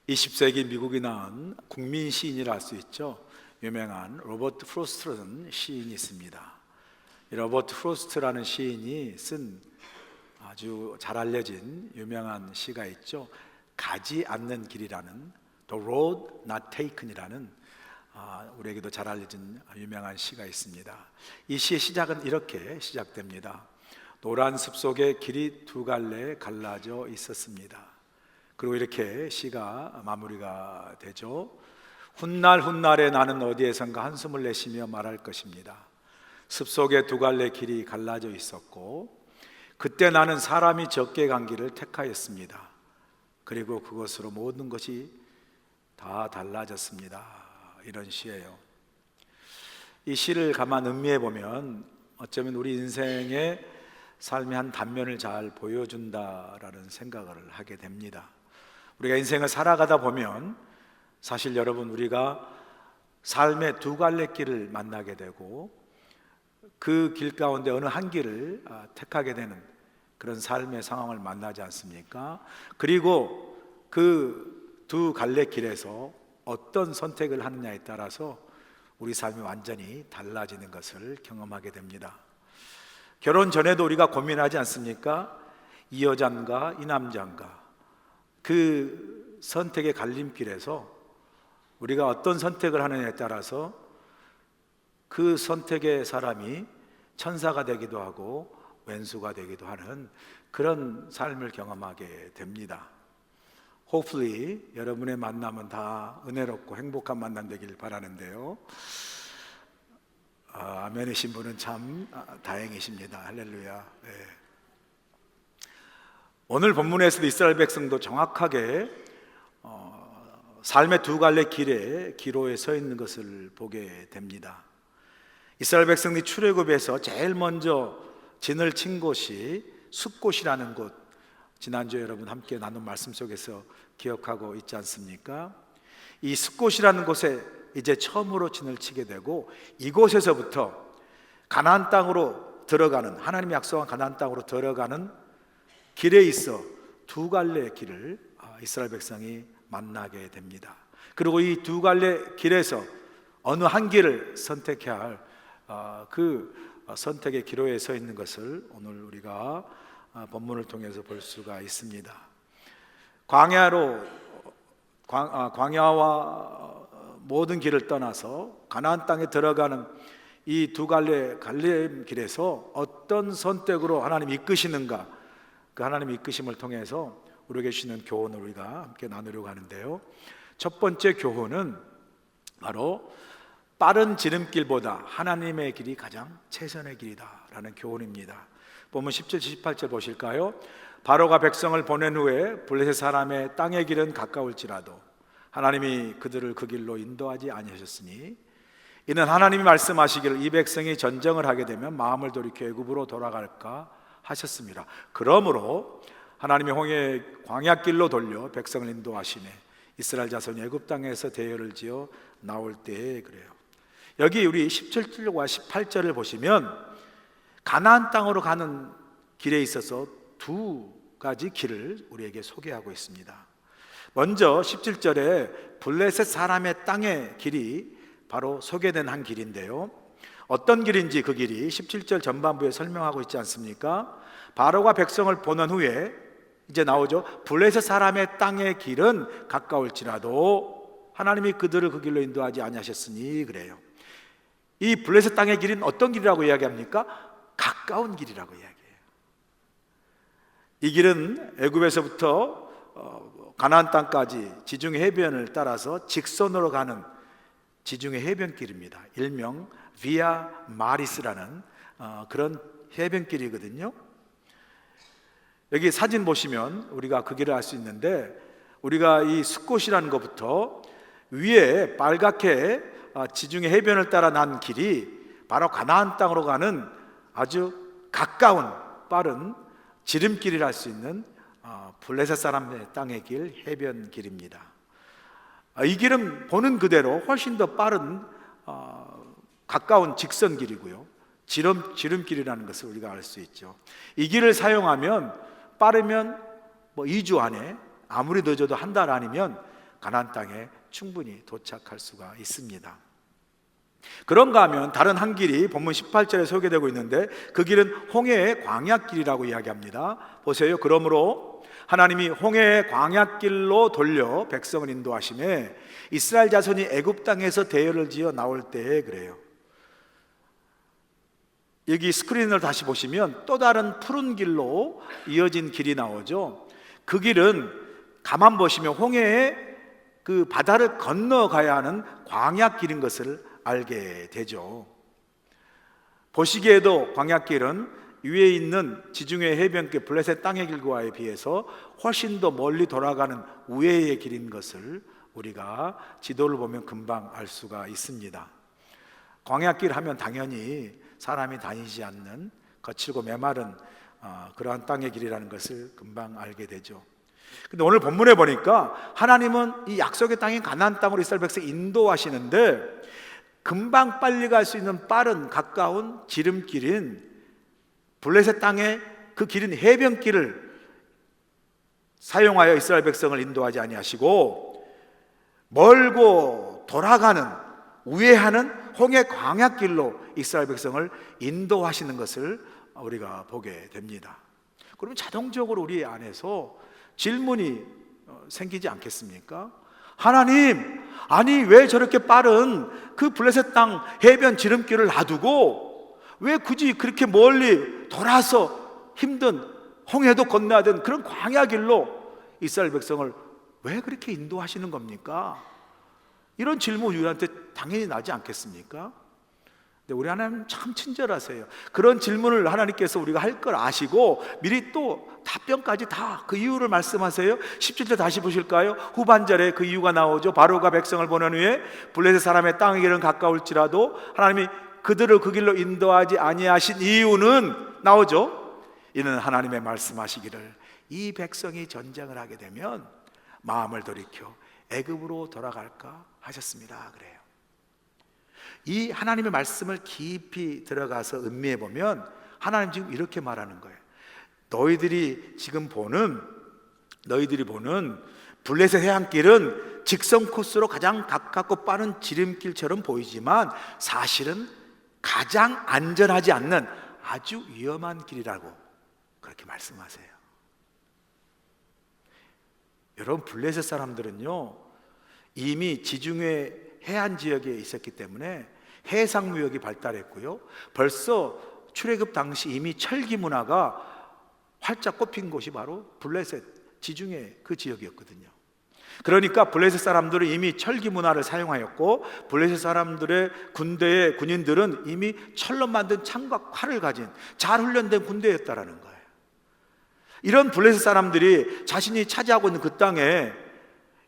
20세기 미국이 낳은 국민 시인이라 할 수 있죠. 유명한 로버트 프로스트라는 시인이 있습니다. 이 로버트 프로스트라는 시인이 쓴 아주 잘 알려진 유명한 시가 있죠. 가지 않는 길이라는 The Road Not Taken이라는 우리에게도 잘 알려진 유명한 시가 있습니다. 이 시의 시작은 이렇게 시작됩니다. 노란 숲 속에 길이 두 갈래 갈라져 있었습니다. 그리고 이렇게 시가 마무리가 되죠. 훗날 훗날에 나는 어디에선가 한숨을 내쉬며 말할 것입니다. 숲속에 두 갈래 길이 갈라져 있었고 그때 나는 사람이 적게 간 길을 택하였습니다. 그리고 그것으로 모든 것이 다 달라졌습니다. 이런 시예요. 이 시를 가만 음미해 보면 어쩌면 우리 인생의 삶의 한 단면을 잘 보여준다라는 생각을 하게 됩니다. 우리가 인생을 살아가다 보면 사실 여러분 우리가 삶의 두 갈래 길을 만나게 되고 그 길 가운데 어느 한 길을 택하게 되는 그런 삶의 상황을 만나지 않습니까? 그리고 그 두 갈래 길에서 어떤 선택을 하느냐에 따라서 우리 삶이 완전히 달라지는 것을 경험하게 됩니다. 결혼 전에도 우리가 고민하지 않습니까? 이 여잔가 이 남잔가 그 선택의 갈림길에서 우리가 어떤 선택을 하느냐에 따라서 그 선택의 사람이 천사가 되기도 하고 왼수가 되기도 하는 그런 삶을 경험하게 됩니다. Hopefully 여러분의 만남은 다 은혜롭고 행복한 만남 되길 바라는데요. 아멘이신 분은 참 다행이십니다. 할렐루야. 네. 오늘 본문에서도 이스라엘 백성도 정확하게 삶의 두 갈래 길에 기로에 서 있는 것을 보게 됩니다. 이스라엘 백성이 출애굽에서 제일 먼저 진을 친 곳이 숫곳이라는 곳, 지난주에 여러분 함께 나눈 말씀 속에서 기억하고 있지 않습니까? 이 숫곳이라는 곳에 이제 처음으로 진을 치게 되고 이곳에서부터 가나안 땅으로 들어가는, 하나님이 약속한 가나안 땅으로 들어가는 길에 있어 두 갈래의 길을 이스라엘 백성이 만나게 됩니다. 그리고 이 두 갈래 길에서 어느 한 길을 선택해야 할 그 선택의 기로에 서 있는 것을 오늘 우리가 본문을 통해서 볼 수가 있습니다. 광야와 모든 길을 떠나서 가나안 땅에 들어가는 이 두 갈래 갈림길에서 어떤 선택으로 하나님 이끄시는가, 그 하나님 이끄심을 통해서 우리에게 주시는 교훈을 우리가 함께 나누려고 하는데요. 첫 번째 교훈은 바로 빠른 지름길보다 하나님의 길이 가장 최선의 길이다라는 교훈입니다. 보면 17, 18절 보실까요? 바로가 백성을 보낸 후에 블레셋 사람의 땅의 길은 가까울지라도 하나님이 그들을 그 길로 인도하지 아니하셨으니 이는 하나님이 말씀하시기를 이 백성이 전쟁을 하게 되면 마음을 돌이켜 애굽으로 돌아갈까 하셨습니다. 그러므로 하나님이 홍해 광야길로 돌려 백성을 인도하시네 이스라엘 자손이 애굽 땅에서 대열을 지어 나올 때에 그래요. 여기 우리 17절과 18절을 보시면 가나안 땅으로 가는 길에 있어서 두 가지 길을 우리에게 소개하고 있습니다. 먼저 17절에 블레셋 사람의 땅의 길이 바로 소개된 한 길인데요. 어떤 길인지 그 길이 17절 전반부에 설명하고 있지 않습니까? 바로가 백성을 보낸 후에 이제 나오죠. 블레셋 사람의 땅의 길은 가까울지라도 하나님이 그들을 그 길로 인도하지 아니하셨으니 그래요. 이 블레셋 땅의 길은 어떤 길이라고 이야기합니까? 가까운 길이라고 이야기해요. 이 길은 애굽에서부터 가나안 땅까지 지중해 해변을 따라서 직선으로 가는 지중해 해변길입니다. 일명 비아 마리스라는 그런 해변길이거든요. 여기 사진 보시면 우리가 그 길을 알 수 있는데 우리가 이 숫곳이라는 것부터 위에 빨갛게 지중해 해변을 따라 난 길이 바로 가나안 땅으로 가는 아주 가까운 빠른 지름길이라 할 수 있는 블레셋 사람의 땅의 길, 해변 길입니다. 이 길은 보는 그대로 훨씬 더 빠른 가까운 직선 길이고요. 지름길이라는 것을 우리가 알 수 있죠. 이 길을 사용하면 빠르면 2주 안에, 아무리 늦어도 한 달 아니면 가나안 땅에 충분히 도착할 수가 있습니다. 그런가 하면 다른 한 길이 본문 18절에 소개되고 있는데 그 길은 홍해의 광야길이라고 이야기합니다. 보세요. 그러므로 하나님이 홍해의 광야길로 돌려 백성을 인도하심에 이스라엘 자손이 애굽 땅에서 대열을 지어 나올 때에 그래요. 여기 스크린을 다시 보시면 또 다른 푸른 길로 이어진 길이 나오죠. 그 길은 가만 보시면 홍해의 그 바다를 건너가야 하는 광야길인 것을 알게 되죠. 보시기에도 광야길은 위에 있는 지중해 해변길 블레셋 땅의 길과에 비해서 훨씬 더 멀리 돌아가는 우회의 길인 것을 우리가 지도를 보면 금방 알 수가 있습니다. 광야길 하면 당연히 사람이 다니지 않는 거칠고 메마른 그러한 땅의 길이라는 것을 금방 알게 되죠. 근데 오늘 본문에 보니까 하나님은 이 약속의 땅인 가나안 땅으로 이스라엘 백성 인도하시는데 금방 빨리 갈 수 있는 빠른 가까운 지름길인 블레셋 땅의 그 길인 해변길을 사용하여 이스라엘 백성을 인도하지 아니하시고 멀고 돌아가는 우회하는 홍해 광야길로 이스라엘 백성을 인도하시는 것을 우리가 보게 됩니다. 그러면 자동적으로 우리 안에서 질문이 생기지 않겠습니까? 하나님, 아니 왜 저렇게 빠른 그 블레셋 땅 해변 지름길을 놔두고 왜 굳이 그렇게 멀리 돌아서 힘든 홍해도 건너야 되는 그런 광야길로 이스라엘 백성을 왜 그렇게 인도하시는 겁니까? 이런 질문 우리한테 당연히 나지 않겠습니까? 근데 우리 하나님 참 친절하세요. 그런 질문을 하나님께서 우리가 할 걸 아시고 미리 또 답변까지 다 그 이유를 말씀하세요. 17절 다시 보실까요? 후반절에 그 이유가 나오죠. 바로가 백성을 보낸 후에 블레셋 사람의 땅의 길은 가까울지라도 하나님이 그들을 그 길로 인도하지 아니하신 이유는 나오죠. 이는 하나님의 말씀하시기를 이 백성이 전쟁을 하게 되면 마음을 돌이켜 애굽으로 돌아갈까 하셨습니다. 그래요. 이 하나님의 말씀을 깊이 들어가서 음미해 보면 하나님 지금 이렇게 말하는 거예요. 너희들이 보는 블레셋 해안길은 직선 코스로 가장 가깝고 빠른 지름길처럼 보이지만 사실은 가장 안전하지 않는 아주 위험한 길이라고 그렇게 말씀하세요. 여러분, 블레셋 사람들은요 이미 지중해 해안 지역에 있었기 때문에 해상 무역이 발달했고요, 벌써 출애굽 당시 이미 철기 문화가 활짝 꼽힌 곳이 바로 블레셋 지중해 그 지역이었거든요. 그러니까 블레셋 사람들은 이미 철기 문화를 사용하였고 블레셋 사람들의 군대의 군인들은 이미 철로 만든 창과 활을 가진 잘 훈련된 군대였다라는 거예요. 이런 블레셋 사람들이 자신이 차지하고 있는 그 땅에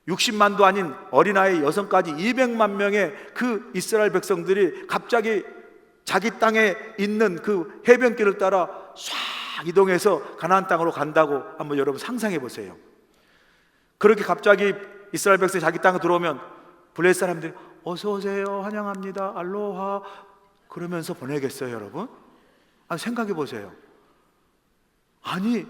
60만도 아닌 어린아이 여성까지 200만 명의 그 이스라엘 백성들이 갑자기 자기 땅에 있는 그 해변길을 따라 쫙 이동해서 가나안 땅으로 간다고 한번 여러분 상상해 보세요. 그렇게 갑자기 이스라엘 백성이 자기 땅에 들어오면 블레셋 사람들이 어서 오세요, 환영합니다, 알로하 그러면서 보내겠어요, 여러분? 아니, 생각해 보세요. 아니,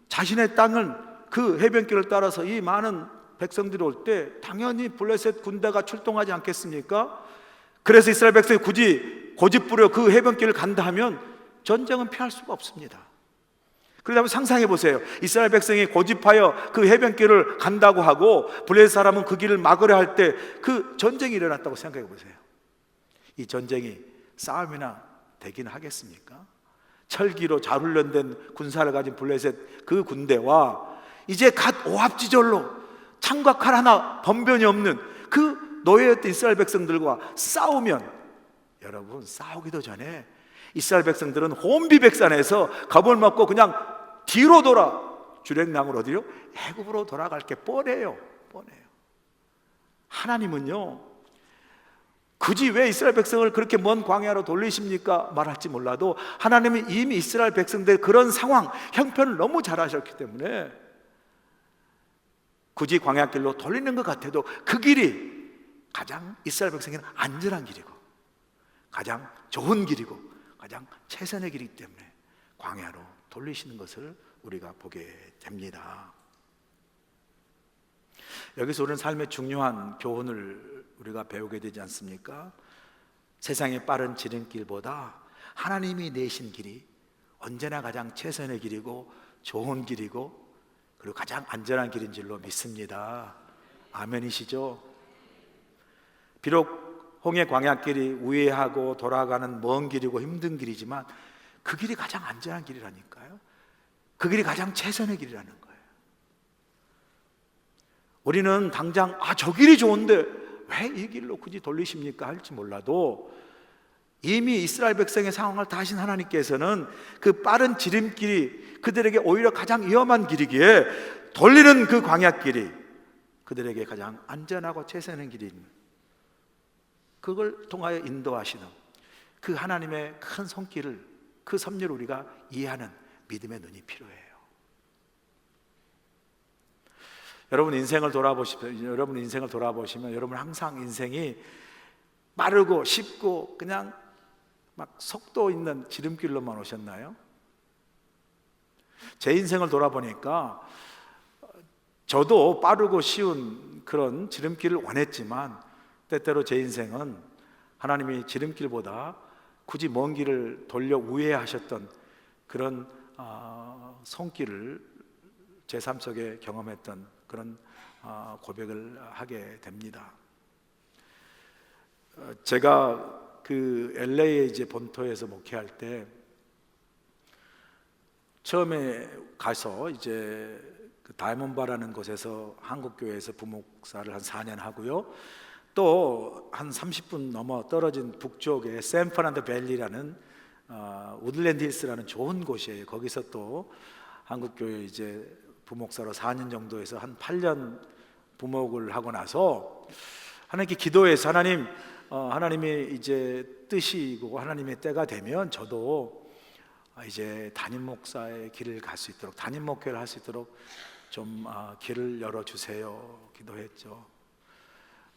자신의 땅은 그 해변길을 따라서 이 많은 백성들이 올 때 당연히 블레셋 군대가 출동하지 않겠습니까? 그래서 이스라엘 백성이 굳이 고집부려 그 해변길을 간다 하면 전쟁은 피할 수가 없습니다. 그러다 보면 상상해 보세요. 이스라엘 백성이 고집하여 그 해변길을 간다고 하고 블레셋 사람은 그 길을 막으려 할 때 그 전쟁이 일어났다고 생각해 보세요. 이 전쟁이 싸움이나 되긴 하겠습니까? 철기로 잘 훈련된 군사를 가진 블레셋 그 군대와 이제 갓 오합지졸로 창과 칼 하나 번변이 없는 그 노예였던 이스라엘 백성들과 싸우면, 여러분, 싸우기도 전에 이스라엘 백성들은 혼비백산에서 겁을 먹고 그냥 뒤로 돌아 주랭랑으로 어디로? 애굽으로 돌아갈 게 뻔해요. 하나님은요 굳이 왜 이스라엘 백성을 그렇게 먼 광야로 돌리십니까? 말할지 몰라도 하나님은 이미 이스라엘 백성들의 그런 상황, 형편을 너무 잘 아셨기 때문에 굳이 광야길로 돌리는 것 같아도 그 길이 가장 이스라엘 백성에게는 안전한 길이고 가장 좋은 길이고 가장 최선의 길이기 때문에 광야로 돌리시는 것을 우리가 보게 됩니다. 여기서 우리는 삶의 중요한 교훈을 우리가 배우게 되지 않습니까? 세상의 빠른 지름길보다 하나님이 내신 길이 언제나 가장 최선의 길이고 좋은 길이고 그리고 가장 안전한 길인 줄로 믿습니다. 아멘이시죠? 비록 홍해 광야길이 우회하고 돌아가는 먼 길이고 힘든 길이지만 그 길이 가장 안전한 길이라니까요. 그 길이 가장 최선의 길이라는 거예요. 우리는 당장 저 길이 좋은데 왜 이 길로 굳이 돌리십니까 할지 몰라도 이미 이스라엘 백성의 상황을 다 아신 하나님께서는 그 빠른 지름길이 그들에게 오히려 가장 위험한 길이기에 돌리는 그 광야길이 그들에게 가장 안전하고 최선의 길인, 그걸 통하여 인도하시는 그 하나님의 큰 손길을, 그 섭리를 우리가 이해하는 믿음의 눈이 필요해요. 여러분 인생을 돌아보시면 여러분 항상 인생이 빠르고 쉽고 그냥 막 속도 있는 지름길로만 오셨나요? 제 인생을 돌아보니까 저도 빠르고 쉬운 그런 지름길을 원했지만 때때로 제 인생은 하나님이 지름길보다 굳이 먼 길을 돌려 우회하셨던 그런 손길을 제 삶 속에 경험했던 그런 고백을 하게 됩니다. 제가 그 LA에 이제 본토에서 목회할 때 처음에 가서 이제 그 다이몬바라는 곳에서 한국 교회에서 부목사를 한 4년 하고요. 또 한 30분 넘어 떨어진 북쪽에 샌프란도 밸리라는 우드랜드 힐스라는 좋은 곳이에요. 거기서 또 한국 교회 이제 부목사로 4년 정도 해서 한 8년 부목을 하고 나서 하나님께 기도해서 하나님이 이제 뜻이고 하나님의 때가 되면 저도 이제 담임 목사의 길을 갈 수 있도록, 담임 목회를 할 수 있도록 좀 길을 열어주세요 기도했죠.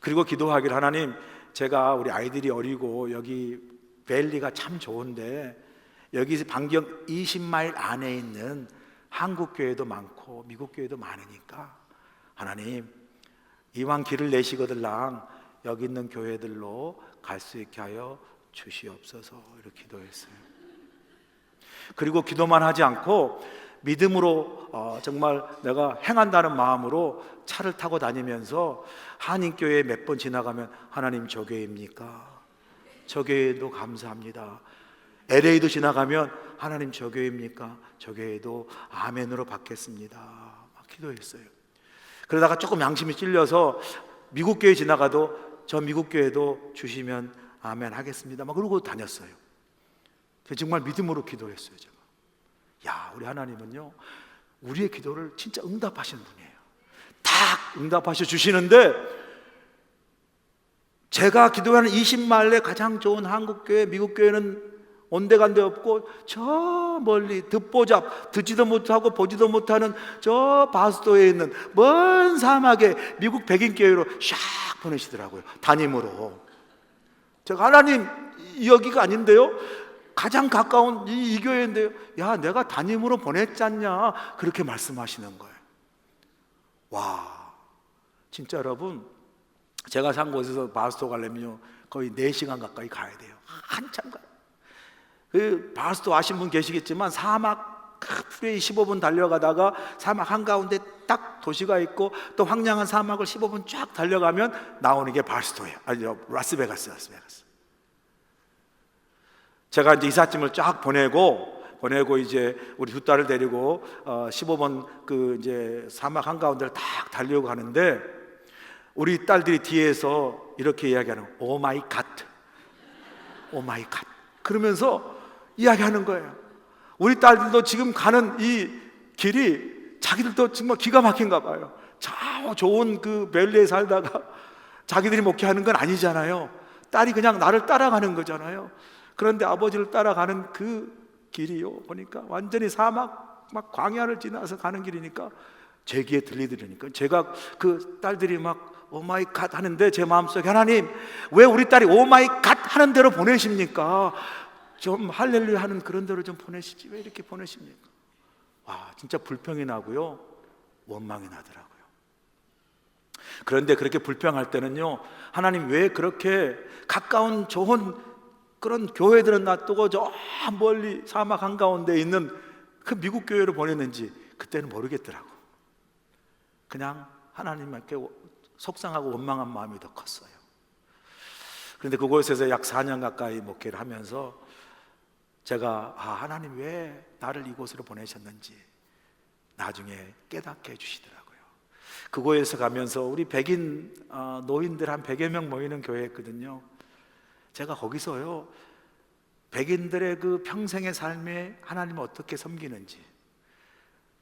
그리고 기도하길, 하나님 제가 우리 아이들이 어리고 여기 밸리가 참 좋은데 여기 반경 20마일 안에 있는 한국 교회도 많고 미국 교회도 많으니까 하나님 이왕 길을 내시거들랑 여기 있는 교회들로 갈 수 있게 하여 주시옵소서 이렇게 기도했어요. 그리고 기도만 하지 않고 믿음으로 정말 내가 행한다는 마음으로 차를 타고 다니면서 한인교회 몇 번 지나가면 하나님 저 교회입니까? 저 교회도 감사합니다. LA도 지나가면 하나님 저 교회입니까? 저 교회도 아멘으로 받겠습니다 막 기도했어요. 그러다가 조금 양심이 찔려서 미국 교회 지나가도 저 미국 교회도 주시면 아멘 하겠습니다 막 그러고 다녔어요. 정말 믿음으로 기도했어요. 제가 우리 하나님은요 우리의 기도를 진짜 응답하시는 분이에요. 딱 응답하셔 주시는데 제가 기도하는 20마일에 가장 좋은 한국교회, 미국교회는 온데간데 없고 저 멀리 듣지도 못하고 보지도 못하는 저 바스도에 있는 먼 사막에 미국 백인교회로 샥 보내시더라고요. 담임으로. 제가 하나님 여기가 아닌데요, 가장 가까운 이 교회인데요, 내가 담임으로 보냈잖냐 그렇게 말씀하시는 거예요. 와, 진짜 여러분 제가 산 곳에서 바스도 가려면요 거의 4시간 가까이 가야 돼요. 한참 가요. 그 바스도 아신 분 계시겠지만 사막 프레이 15분 달려가다가 사막 한가운데 딱 도시가 있고 또 황량한 사막을 15분 쫙 달려가면 나오는 게 바스도예요. 라스베가스. 제가 이제 이삿짐을 쫙 보내고 이제 우리 두 딸을 데리고 15번 그 이제 사막 한가운데를 딱 달려고 하는데 우리 딸들이 뒤에서 이렇게 이야기하는 오 마이 갓 그러면서 이야기하는 거예요. 우리 딸들도 지금 가는 이 길이 자기들도 정말 기가 막힌가 봐요. 저 좋은 그 밸리에 살다가 자기들이 목회하는 건 아니잖아요. 딸이 그냥 나를 따라가는 거잖아요. 그런데 아버지를 따라가는 그 길이요 보니까 완전히 사막 막 광야를 지나서 가는 길이니까 제 귀에 들리더라니까 제가 그 딸들이 막 오마이 갓 하는데 제 마음속에 하나님 왜 우리 딸이 오마이 갓 하는 대로 보내십니까? 좀 할렐루야 하는 그런 대로 좀 보내시지 왜 이렇게 보내십니까? 와, 진짜 불평이 나고요 원망이 나더라고요. 그런데 그렇게 불평할 때는요, 하나님 왜 그렇게 가까운 좋은 그런 교회들은 놔두고 저 멀리 사막 한가운데 있는 그 미국 교회로 보냈는지 그때는 모르겠더라고. 그냥 하나님께 속상하고 원망한 마음이 더 컸어요. 그런데 그곳에서 약 4년 가까이 목회를 하면서 제가 하나님 왜 나를 이곳으로 보내셨는지 나중에 깨닫게 해주시더라고요. 그곳에서 가면서 우리 백인 노인들 한 100여 명 모이는 교회였거든요. 제가 거기서요, 백인들의 그 평생의 삶에 하나님을 어떻게 섬기는지,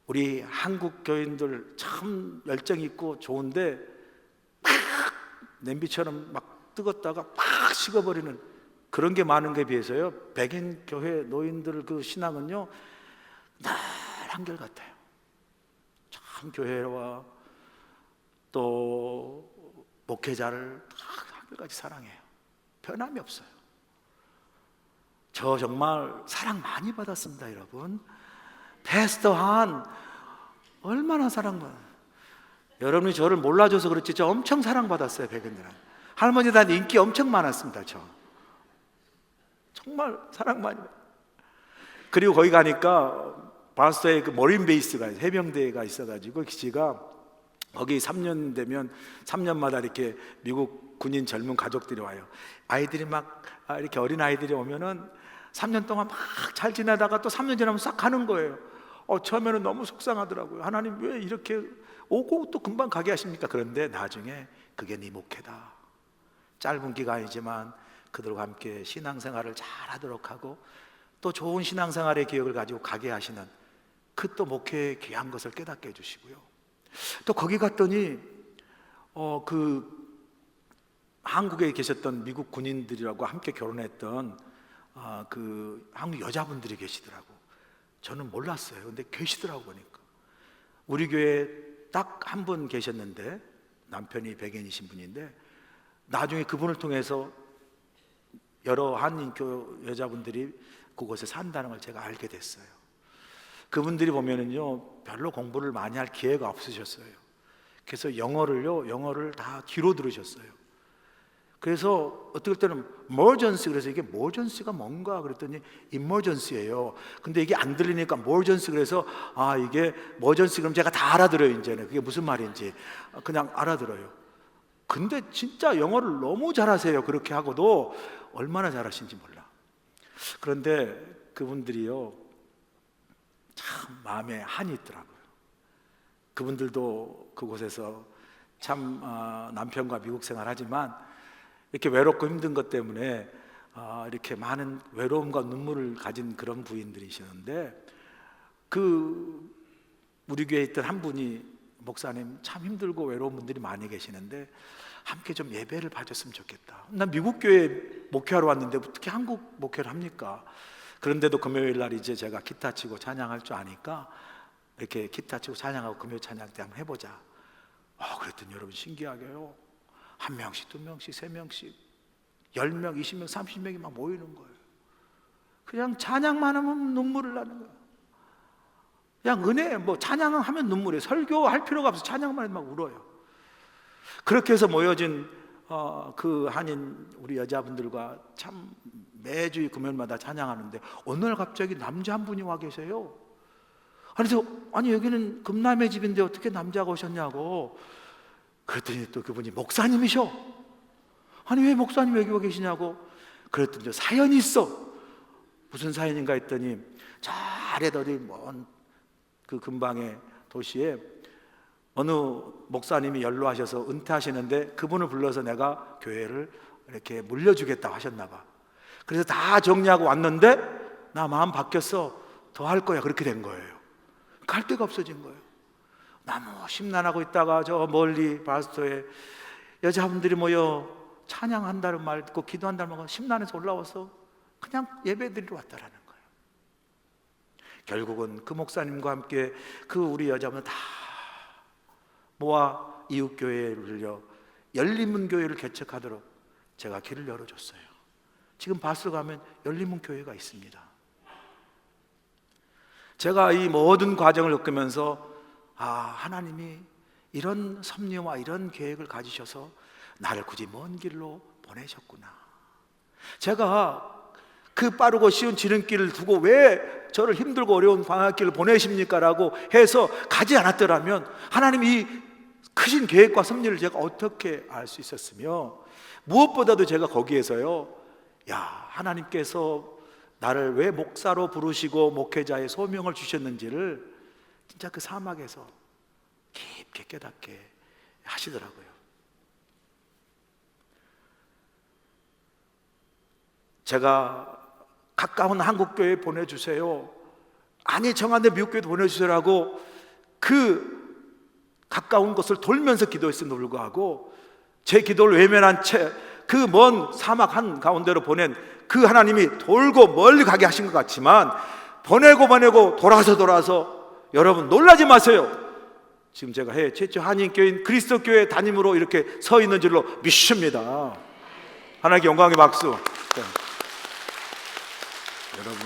우리 한국 교인들 참 열정 있고 좋은데 막 냄비처럼 막 뜨겁다가 팍 식어버리는 그런 게 많은 게 비해서요, 백인 교회 노인들 그 신앙은요 늘 한결같아요. 참 교회와 또 목회자를 한결같이 사랑해요. 변함이 없어요. 저 정말 사랑 많이 받았습니다, 여러분. 패스터 한 얼마나 사랑받아요. 여러분이 저를 몰라줘서 그렇지 저 엄청 사랑받았어요. 백인들은 할머니들한테 인기 엄청 많았습니다. 저 정말 사랑 많이 받아요. 그리고 거기 가니까 바스터에 그 머린 베이스가 해병대가 있어가지고 기지가 거기 3년 되면 3년마다 이렇게 미국 군인 젊은 가족들이 와요. 아이들이 막 이렇게 어린 아이들이 오면은 3년 동안 막 잘 지내다가 또 3년 지나면 싹 가는 거예요. 처음에는 너무 속상하더라고요. 하나님 왜 이렇게 오고 또 금방 가게 하십니까? 그런데 나중에 그게 네 목회다. 짧은 기간이지만 그들과 함께 신앙생활을 잘 하도록 하고 또 좋은 신앙생활의 기억을 가지고 가게 하시는 그 또 목회의 귀한 것을 깨닫게 해주시고요. 또 거기 갔더니 그 한국에 계셨던 미국 군인들이라고 함께 결혼했던 그 한국 여자분들이 계시더라고. 저는 몰랐어요. 근데 계시더라고. 보니까 우리 교회에 딱 한 분 계셨는데 남편이 백인이신 분인데 나중에 그분을 통해서 여러 한인교 여자분들이 그곳에 산다는 걸 제가 알게 됐어요. 그분들이 보면은요 별로 공부를 많이 할 기회가 없으셨어요. 그래서 영어를 다 귀로 들으셨어요. 그래서 어떨 때는 emergency, 그래서 이게 emergency가 뭔가 그랬더니 emergency예요. 근데 이게 안 들리니까 emergency, 그래서 이게 emergency, 그럼 제가 다 알아들어요. 이제는 그게 무슨 말인지 그냥 알아들어요. 근데 진짜 영어를 너무 잘하세요. 그렇게 하고도 얼마나 잘하신지 몰라. 그런데 그분들이요 참 마음에 한이 있더라고요. 그분들도 그곳에서 참 남편과 미국 생활하지만 이렇게 외롭고 힘든 것 때문에 이렇게 많은 외로움과 눈물을 가진 그런 부인들이시는데 그 우리 교회에 있던 한 분이 목사님 참 힘들고 외로운 분들이 많이 계시는데 함께 좀 예배를 봐줬으면 좋겠다. 난 미국 교회 목회하러 왔는데 어떻게 한국 목회를 합니까? 그런데도 금요일 날 이제 제가 기타 치고 찬양할 줄 아니까 이렇게 기타 치고 찬양하고 금요일 찬양 때 한번 해보자. 그랬더니 여러분 신기하게요, 1명씩 2명씩 3명씩 10명 20명 30명이 막 모이는 거예요. 그냥 찬양만 하면 눈물을 나는 거예요. 그냥 은혜 찬양을 하면 눈물이에요. 설교할 필요가 없어. 찬양만 해도 막 울어요. 그렇게 해서 모여진 그 한인 우리 여자분들과 참 매주 금요일마다 찬양하는데 어느 날 갑자기 남자 한 분이 와 계세요. 아니 여기는 금남의 집인데 어떻게 남자가 오셨냐고. 그랬더니 또 그분이 목사님이셔. 아니 왜 목사님 여기 와 계시냐고. 그랬더니 사연이 있어. 무슨 사연인가 했더니 저 아래 어디 먼 그 근방의 도시에 어느 목사님이 연로하셔서 은퇴하시는데 그분을 불러서 내가 교회를 이렇게 물려주겠다고 하셨나 봐. 그래서 다 정리하고 왔는데 나 마음 바뀌었어. 더 할 거야. 그렇게 된 거예요. 갈 데가 없어진 거예요. 너무 심란하고 있다가 저 멀리 바스토에 여자분들이 모여 찬양한다는 말 듣고 기도한다는 말 심란해서 올라와서 그냥 예배드리러 왔다라는 거예요. 결국은 그 목사님과 함께 그 우리 여자분들 다 모아 이웃교회를요 열린문교회를 개척하도록 제가 길을 열어줬어요. 지금 바스 가면 열린문교회가 있습니다. 제가 이 모든 과정을 겪으면서 하나님이 이런 섭리와 이런 계획을 가지셔서 나를 굳이 먼 길로 보내셨구나. 제가 그 빠르고 쉬운 지름길을 두고 왜 저를 힘들고 어려운 광야길을 보내십니까? 라고 해서 가지 않았더라면 하나님이 크신 계획과 섭리를 제가 어떻게 알 수 있었으며, 무엇보다도 제가 거기에서요, 하나님께서 나를 왜 목사로 부르시고 목회자의 소명을 주셨는지를 진짜 그 사막에서 깊게 깨닫게 하시더라고요. 제가 가까운 한국교회에 보내주세요, 아니 정한데 미국교회도 보내주세요라고 그 가까운 곳을 돌면서 기도했음에도 불구하고 제 기도를 외면한 채 그 먼 사막 한가운데로 보낸 그 하나님이 돌고 멀리 가게 하신 것 같지만, 보내고 돌아서 여러분 놀라지 마세요. 지금 제가 해외 최초 한인교회인 그리스도교회 담임으로 이렇게 서 있는 줄로 믿습니다. 하나님께 영광의 박수. 네. 여러분,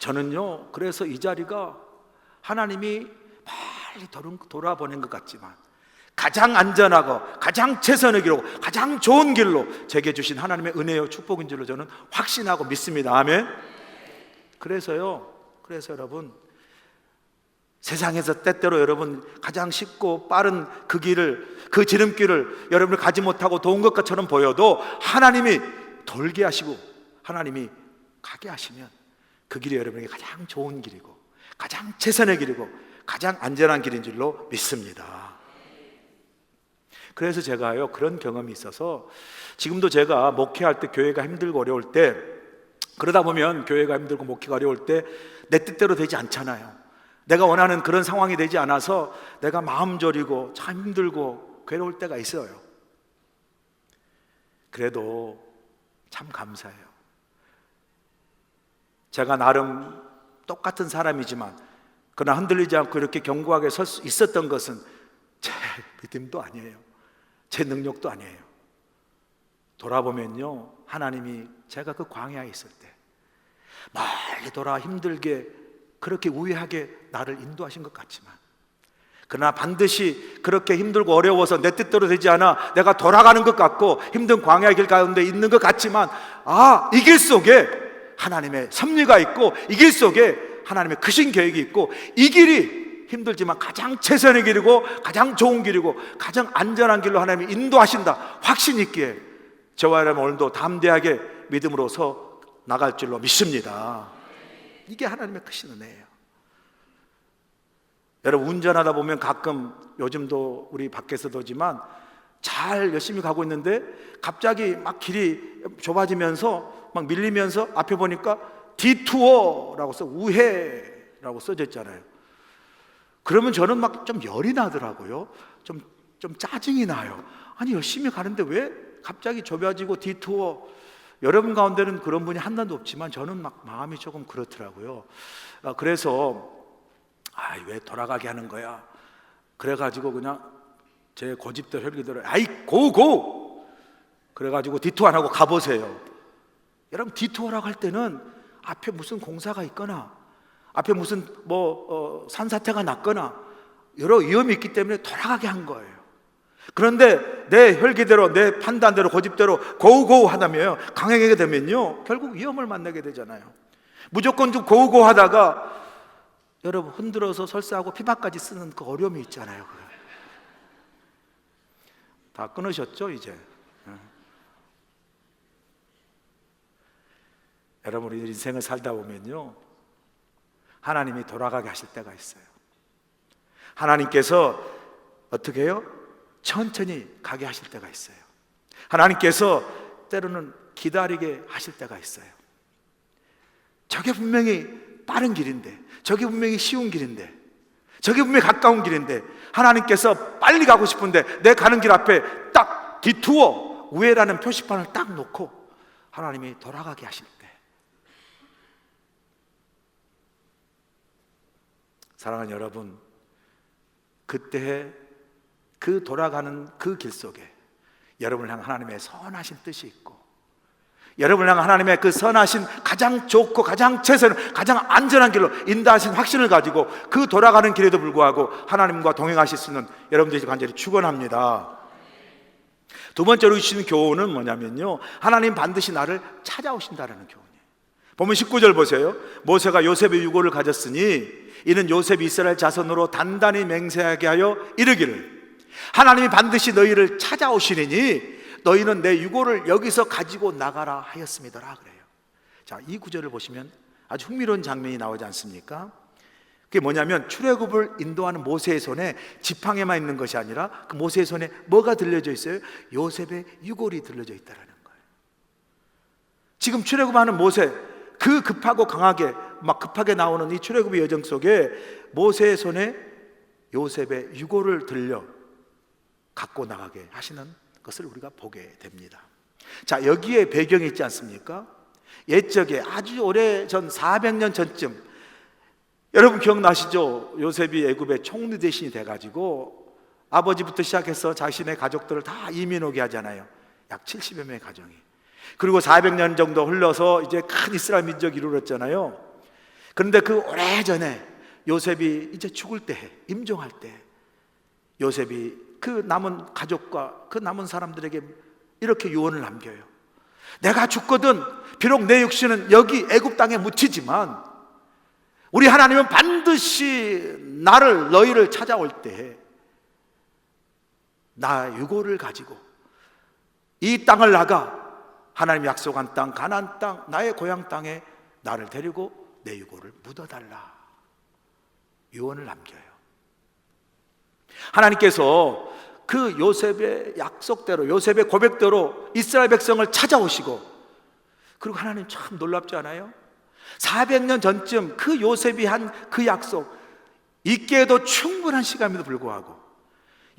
저는요, 그래서 이 자리가 하나님이 빨리 돌아보낸 것 같지만 가장 안전하고 가장 최선의 길로 가장 좋은 길로 제게 주신 하나님의 은혜요 축복인 줄로 저는 확신하고 믿습니다. 아멘. 그래서 여러분, 세상에서 때때로 여러분 가장 쉽고 빠른 그 길을, 그 지름길을 여러분이 가지 못하고 도운 것처럼 보여도 하나님이 돌게 하시고 하나님이 가게 하시면 그 길이 여러분에게 가장 좋은 길이고 가장 최선의 길이고 가장 안전한 길인 줄로 믿습니다. 그래서 제가요, 그런 경험이 있어서 지금도 제가 목회할 때 교회가 힘들고 어려울 때, 그러다 보면 교회가 힘들고 목회가 어려울 때 내 뜻대로 되지 않잖아요. 내가 원하는 그런 상황이 되지 않아서 내가 마음 졸이고 참 힘들고 괴로울 때가 있어요. 그래도 참 감사해요. 제가 나름 똑같은 사람이지만 그러나 흔들리지 않고 이렇게 견고하게 설 수 있었던 것은 제 믿음도 아니에요, 제 능력도 아니에요. 돌아보면요, 하나님이 제가 그 광야에 있을 때 멀리 돌아 힘들게 그렇게 우회하게 나를 인도하신 것 같지만, 그러나 반드시 그렇게 힘들고 어려워서 내 뜻대로 되지 않아 내가 돌아가는 것 같고 힘든 광야의 길 가운데 있는 것 같지만, 이 길 속에 하나님의 섭리가 있고 이 길 속에 하나님의 크신 계획이 있고 이 길이 힘들지만 가장 최선의 길이고 가장 좋은 길이고 가장 안전한 길로 하나님이 인도하신다 확신 있기에 저와 여러분 오늘도 담대하게 믿음으로서 나갈 줄로 믿습니다. 이게 하나님의 크신 은혜예요. 여러분, 운전하다 보면 가끔, 요즘도 우리 밖에서도지만 잘 열심히 가고 있는데 갑자기 막 길이 좁아지면서 막 밀리면서 앞에 보니까 디투어라고 써, 우회라고 써져 있잖아요. 그러면 저는 막 좀 열이 나더라고요. 좀 짜증이 나요. 아니, 열심히 가는데 왜 갑자기 좁아지고 디투어. 여러분 가운데는 그런 분이 한나도 없지만 저는 막 마음이 조금 그렇더라고요. 그래서 왜 돌아가게 하는 거야? 그래가지고 그냥 제 고집대로 혈기대로 고고! 그래가지고 디투어 안 하고 가보세요. 여러분, 디투어라고 할 때는 앞에 무슨 공사가 있거나 앞에 무슨 산사태가 났거나 여러 위험이 있기 때문에 돌아가게 한 거예요. 그런데 내 혈기대로 내 판단대로 고집대로 고우고우 하다면 강행하게 되면요 결국 위험을 만나게 되잖아요. 무조건 좀 고우고우 하다가 여러분 흔들어서 설사하고 피박까지 쓰는 그 어려움이 있잖아요. 다 끊으셨죠 이제? 여러분, 우리 인생을 살다 보면요 하나님이 돌아가게 하실 때가 있어요. 하나님께서 어떻게 해요? 천천히 가게 하실 때가 있어요. 하나님께서 때로는 기다리게 하실 때가 있어요. 저게 분명히 빠른 길인데, 저게 분명히 쉬운 길인데, 저게 분명히 가까운 길인데 하나님께서 빨리 가고 싶은데 내 가는 길 앞에 딱 디투어 우회라는 표시판을 딱 놓고 하나님이 돌아가게 하실 때, 사랑하는 여러분, 그때 그 돌아가는 그 길 속에 여러분을 향한 하나님의 선하신 뜻이 있고 여러분을 향한 하나님의 그 선하신 가장 좋고 가장 최선을 가장 안전한 길로 인도하신 확신을 가지고 그 돌아가는 길에도 불구하고 하나님과 동행하실 수 있는 여러분들이 간절히 축원합니다. 두 번째로 주시는 교훈은 뭐냐면요, 하나님 반드시 나를 찾아오신다라는 교훈이에요. 보면 19절 보세요. 모세가 요셉의 유고를 가졌으니 이는 요셉이 이스라엘 자손으로 단단히 맹세하게 하여 이르기를 하나님이 반드시 너희를 찾아오시리니 너희는 내 유고를 여기서 가지고 나가라 하였음이더라 그래요. 자, 이 구절을 보시면 아주 흥미로운 장면이 나오지 않습니까? 그게 뭐냐면 출애굽을 인도하는 모세의 손에 지팡이만 있는 것이 아니라 그 모세의 손에 뭐가 들려져 있어요? 요셉의 유골이 들려져 있다는 거예요. 지금 출애굽하는 모세, 그 급하고 강하게 막 급하게 나오는 이 출애굽의 여정 속에 모세의 손에 요셉의 유골을 들려 갖고 나가게 하시는 것을 우리가 보게 됩니다. 자, 여기에 배경이 있지 않습니까? 옛적에 아주 오래전 400년 전쯤, 여러분 기억나시죠? 요셉이 애굽의 총리 대신이 돼가지고 아버지부터 시작해서 자신의 가족들을 다 이민 오게 하잖아요. 약 70여 명의 가정이. 그리고 400년 정도 흘러서 이제 큰 이스라엘 민족이 이루어졌잖아요. 그런데 그 오래전에 요셉이 이제 죽을 때, 임종할 때 요셉이 그 남은 가족과 그 남은 사람들에게 이렇게 유언을 남겨요. 내가 죽거든 비록 내 육신은 여기 애굽 땅에 묻히지만 우리 하나님은 반드시 너희를 찾아올 때 나 유고를 가지고 이 땅을 나가 하나님 약속한 땅 가나안 땅 나의 고향 땅에 나를 데리고 내 유고를 묻어달라 유언을 남겨요. 하나님께서 그 요셉의 약속대로 요셉의 고백대로 이스라엘 백성을 찾아오시고, 그리고 하나님 참 놀랍지 않아요? 400년 전쯤 그 요셉이 한 그 약속 있기에도 충분한 시간임에도 불구하고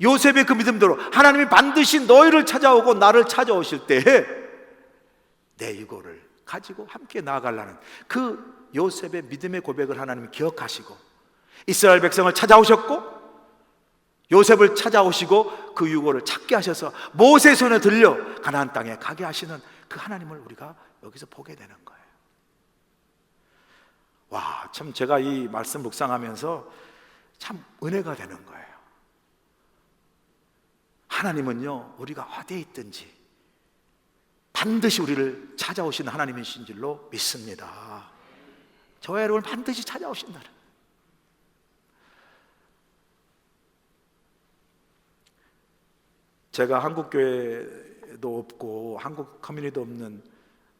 요셉의 그 믿음대로 하나님이 반드시 너희를 찾아오고 나를 찾아오실 때에 내 유고를 가지고 함께 나아가려는 그 요셉의 믿음의 고백을 하나님이 기억하시고 이스라엘 백성을 찾아오셨고 요셉을 찾아오시고 그 유고를 찾게 하셔서 모세 손에 들려 가나안 땅에 가게 하시는 그 하나님을 우리가 여기서 보게 되는 거예요. 와, 참 제가 이 말씀 묵상하면서 참 은혜가 되는 거예요. 하나님은요, 우리가 어디에 있든지 반드시 우리를 찾아오시는 하나님이신 줄로 믿습니다. 저와 여러분을 반드시 찾아오신다는. 제가 한국 교회도 없고 한국 커뮤니티도 없는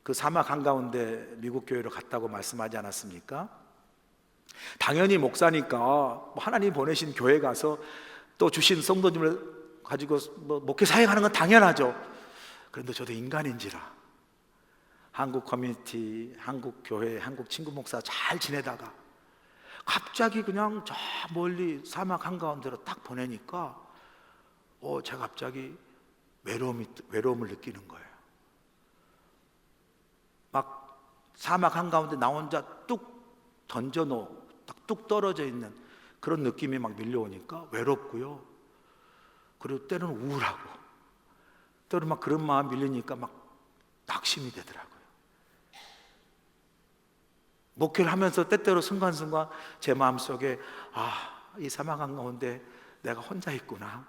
그 사막 한가운데 미국 교회로 갔다고 말씀하지 않았습니까? 당연히 목사니까 하나님 보내신 교회 가서 또 주신 성도님을 가지고 목회 사역하는 건 당연하죠. 그런데 저도 인간인지라 한국 커뮤니티, 한국 교회, 한국 친구 목사 잘 지내다가 갑자기 그냥 저 멀리 사막 한가운데로 딱 보내니까 제가 갑자기 외로움을 느끼는 거예요. 막 사막 한가운데 나 혼자 뚝 뚝 떨어져 있는 그런 느낌이 막 밀려오니까 외롭고요. 그리고 때로는 우울하고, 때로는 막 그런 마음 밀리니까 막 낙심이 되더라고요. 목회를 하면서 때때로 순간순간 제 마음속에 이 사막 한가운데 내가 혼자 있구나.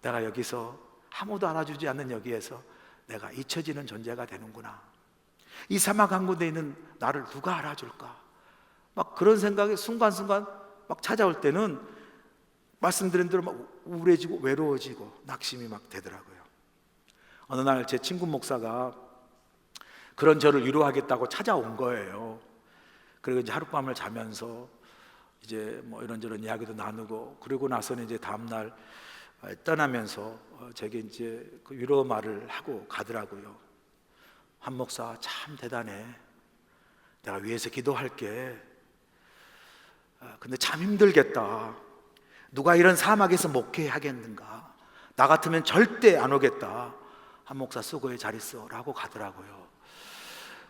내가 여기서 아무도 알아주지 않는 여기에서 내가 잊혀지는 존재가 되는구나. 이 사막 한가운데 있는 나를 누가 알아줄까? 막 그런 생각이 순간순간 막 찾아올 때는 말씀드린 대로 막 우울해지고 외로워지고 낙심이 막 되더라고요. 어느 날 제 친구 목사가 그런 저를 위로하겠다고 찾아온 거예요. 그리고 이제 하룻밤을 자면서 이제 뭐 이런저런 이야기도 나누고, 그리고 나서는 이제 다음날 떠나면서 제게 이제 그 위로 말을 하고 가더라고요. 한 목사 참 대단해. 내가 위해서 기도할게. 근데 참 힘들겠다. 누가 이런 사막에서 목회하겠는가? 나 같으면 절대 안 오겠다. 한 목사 수고해 잘 있어 라고 가더라고요.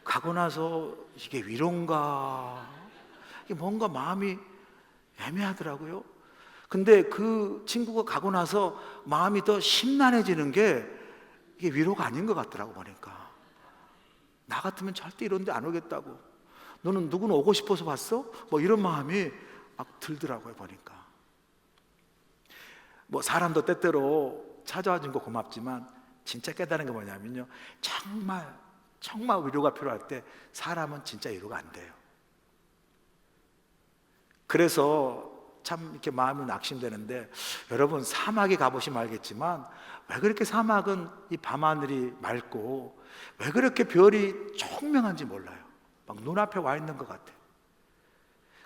가고 나서 이게 위로인가? 이게 뭔가 마음이 애매하더라고요. 근데 그 친구가 가고 나서 마음이 더 심란해지는 게 이게 위로가 아닌 것 같더라고 보니까. 나 같으면 절대 이런 데 안 오겠다고. 너는 누구는 오고 싶어서 왔어? 뭐 이런 마음이 막 들더라고요. 보니까 뭐 사람도 때때로 찾아와 준 거 고맙지만 진짜 깨달은 게 뭐냐면요, 정말 위로가 필요할 때 사람은 진짜 위로가 안 돼요. 그래서 참 이렇게 마음이 낙심되는데, 여러분 사막에 가보시면 알겠지만 왜 그렇게 사막은 이 밤하늘이 맑고 왜 그렇게 별이 총명한지 몰라요. 막 눈앞에 와 있는 것 같아.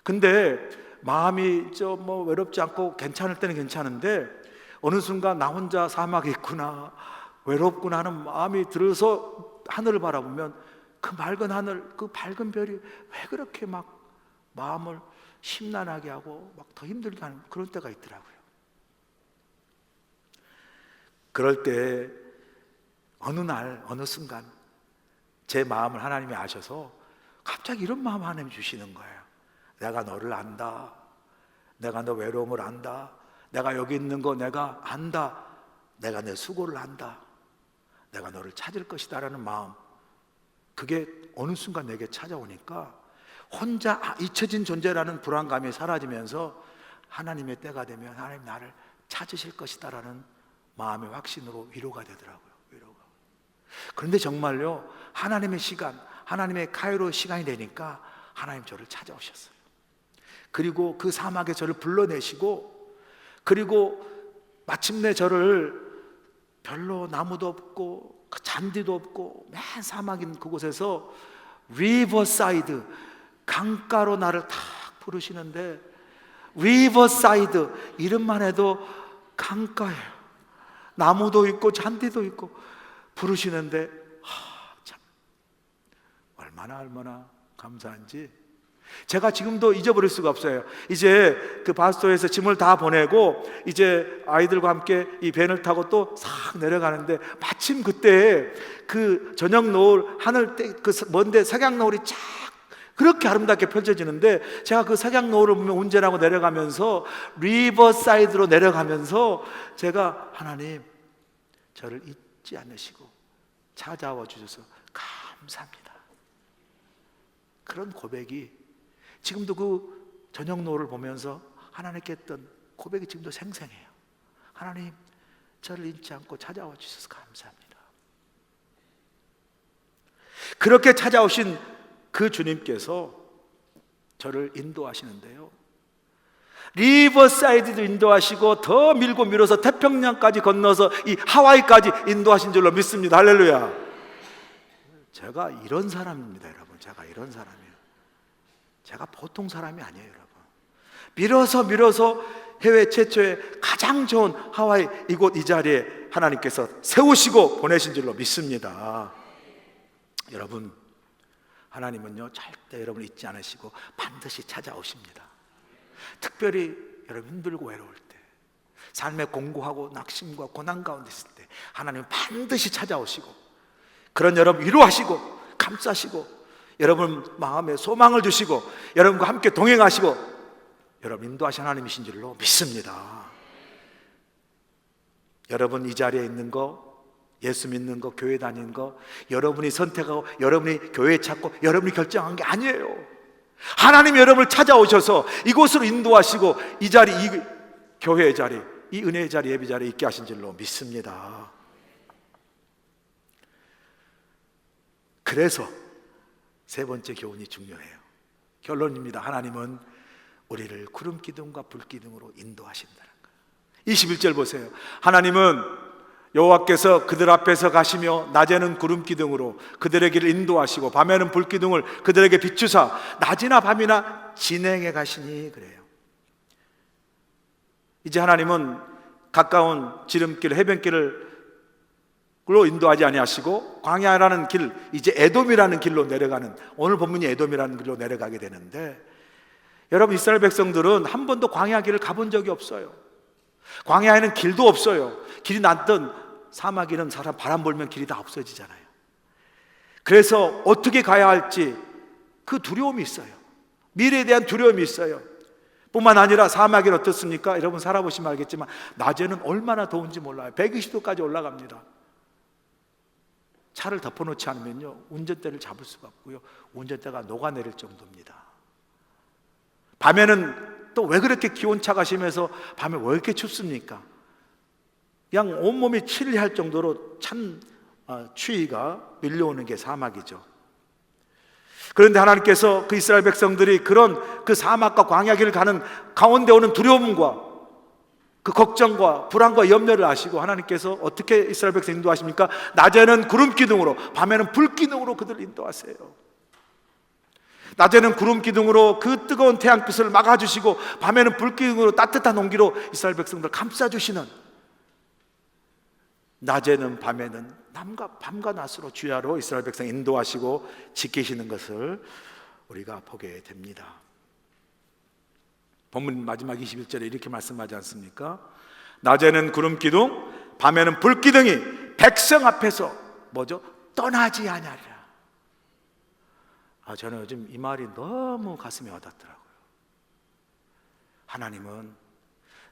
근데 마음이 뭐 외롭지 않고 괜찮을 때는 괜찮은데, 어느 순간 나 혼자 사막에 있구나, 외롭구나 하는 마음이 들어서 하늘을 바라보면 그 맑은 하늘, 그 밝은 별이 왜 그렇게 막 마음을 심란하게 하고 막 더 힘들게 하는 그런 때가 있더라고요. 그럴 때 어느 날 어느 순간 제 마음을 하나님이 아셔서 갑자기 이런 마음 하나님이 주시는 거예요. 내가 너를 안다. 내가 너 외로움을 안다. 내가 여기 있는 거 내가 안다. 내가 내 수고를 안다. 내가 너를 찾을 것이다 라는 마음, 그게 어느 순간 내게 찾아오니까 혼자 잊혀진 존재라는 불안감이 사라지면서 하나님의 때가 되면 하나님 나를 찾으실 것이다 라는 마음의 확신으로 위로가 되더라고요. 위로가. 그런데 정말요, 하나님의 시간, 하나님의 카이로 시간이 되니까 하나님 저를 찾아오셨어요. 그리고 그 사막에 저를 불러내시고, 그리고 마침내 저를 별로 나무도 없고 잔디도 없고 맨 사막인 그곳에서 리버사이드, 강가로 나를 탁 부르시는데, 리버사이드 이름만 해도 강가예요. 나무도 있고 잔디도 있고 부르시는데 참 얼마나 감사한지 제가 지금도 잊어버릴 수가 없어요. 이제 그 바스토에서 짐을 다 보내고 이제 아이들과 함께 이 밴을 타고 또 싹 내려가는데, 마침 그때 그 저녁 노을 하늘 때 그 먼데 석양 노을이 쫙 그렇게 아름답게 펼쳐지는데, 제가 그 석양 노을을 보면 운전하고 내려가면서 리버사이드로 내려가면서 제가 하나님 저를 잊지 않으시고 찾아와 주셔서 감사합니다, 그런 고백이 지금도 그 저녁 노을을 보면서 하나님께 했던 고백이 지금도 생생해요. 하나님 저를 잊지 않고 찾아와 주셔서 감사합니다. 그렇게 찾아오신 그 주님께서 저를 인도하시는데요, 리버사이드도 인도하시고 더 밀고 밀어서 태평양까지 건너서 이 하와이까지 인도하신 줄로 믿습니다. 할렐루야. 제가 이런 사람입니다, 여러분. 제가 이런 사람이에요. 제가 보통 사람이 아니에요, 여러분. 밀어서 해외 최초의 가장 좋은 하와이 이곳 이 자리에 하나님께서 세우시고 보내신 줄로 믿습니다. 여러분, 하나님은요 절대 여러분을 잊지 않으시고 반드시 찾아오십니다. 특별히 여러분 힘들고 외로울 때, 삶에 공고하고 낙심과 고난 가운데 있을 때 하나님은 반드시 찾아오시고 그런 여러분 위로하시고 감싸시고 여러분 마음에 소망을 주시고 여러분과 함께 동행하시고 여러분 인도하신 하나님이신 줄로 믿습니다. 여러분 이 자리에 있는 거, 예수 믿는 거, 교회 다니는 거 여러분이 선택하고 여러분이 교회 찾고 여러분이 결정한 게 아니에요. 하나님이 여러분을 찾아오셔서 이곳으로 인도하시고 이 자리, 이 교회의 자리, 이 은혜의 자리, 예배 자리에 있게 하신 줄로 믿습니다. 그래서 세 번째 교훈이 중요해요. 결론입니다. 하나님은 우리를 구름 기둥과 불 기둥으로 인도하신다는 거예요. 21절 보세요. 하나님은 여호와께서 그들 앞에서 가시며 낮에는 구름 기둥으로 그들의 길을 인도하시고 밤에는 불 기둥을 그들에게 비추사 낮이나 밤이나 진행해 가시니 그래요. 이제 하나님은 가까운 지름길, 해변길을 로 인도하지 아니하시고 광야라는 길, 이제 에돔이라는 길로 내려가는, 오늘 본문이 에돔이라는 길로 내려가게 되는데, 여러분 이스라엘 백성들은 한 번도 광야 길을 가본 적이 없어요. 광야에는 길도 없어요. 길이 났던 사막에는 사람 바람 불면 길이 다 없어지잖아요. 그래서 어떻게 가야 할지 그 두려움이 있어요. 미래에 대한 두려움이 있어요. 뿐만 아니라 사막은 어떻습니까? 여러분 살아보시면 알겠지만 낮에는 얼마나 더운지 몰라요. 120도까지 올라갑니다. 차를 덮어놓지 않으면요 운전대를 잡을 수가 없고요, 운전대가 녹아내릴 정도입니다. 밤에는 또 왜 그렇게 기온차가 심해서 밤에 왜 이렇게 춥습니까? 그냥 온몸이 치리할 정도로 찬 추위가 밀려오는 게 사막이죠. 그런데 하나님께서 그 이스라엘 백성들이 그런 그 사막과 광야 길을 가는 가운데 오는 두려움과 그 걱정과 불안과 염려를 아시고 하나님께서 어떻게 이스라엘 백성 인도하십니까? 낮에는 구름 기둥으로, 밤에는 불 기둥으로 그들을 인도하세요. 낮에는 구름 기둥으로 그 뜨거운 태양빛을 막아주시고, 밤에는 불 기둥으로 따뜻한 온기로 이스라엘 백성들을 감싸주시는, 낮에는 밤에는 밤과 낮으로 주야로 이스라엘 백성 인도하시고 지키시는 것을 우리가 보게 됩니다. 본문 마지막 21절에 이렇게 말씀하지 않습니까? 낮에는 구름 기둥, 밤에는 불 기둥이 백성 앞에서 뭐죠? 떠나지 아니하리라. 저는 요즘 이 말이 너무 가슴에 와닿더라고요. 하나님은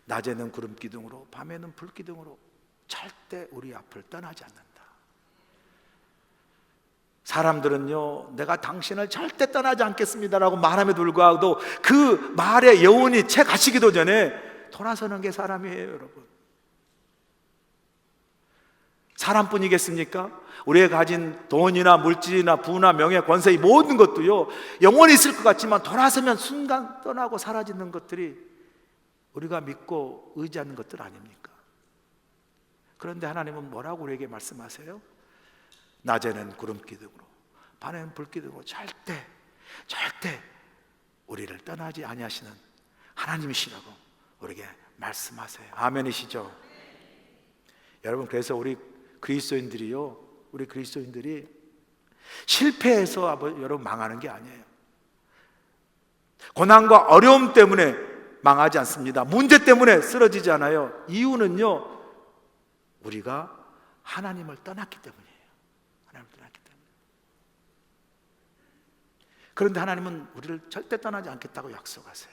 낮에는 구름 기둥으로, 밤에는 불 기둥으로 절대 우리 앞을 떠나지 않는다. 사람들은요, 내가 당신을 절대 떠나지 않겠습니다라고 말함에도 불구하고 그 말의 여운이 채 가시기도 전에 돌아서는 게 사람이에요, 여러분. 사람뿐이겠습니까? 우리가 가진 돈이나 물질이나 부나 명예, 권세, 이 모든 것도요 영원히 있을 것 같지만 돌아서면 순간 떠나고 사라지는 것들이 우리가 믿고 의지하는 것들 아닙니까? 그런데 하나님은 뭐라고 우리에게 말씀하세요? 낮에는 구름 기둥으로, 밤에는 불 기둥으로 절대 우리를 떠나지 아니하시는 하나님이시라고 우리에게 말씀하세요. 아멘이시죠? 여러분, 그래서 우리 그리스도인들이 실패해서 여러분 망하는 게 아니에요. 고난과 어려움 때문에 망하지 않습니다. 문제 때문에 쓰러지지 않아요. 이유는요, 우리가 하나님을 떠났기 때문이에요. 하나님을 떠났기 때문에. 그런데 하나님은 우리를 절대 떠나지 않겠다고 약속하세요.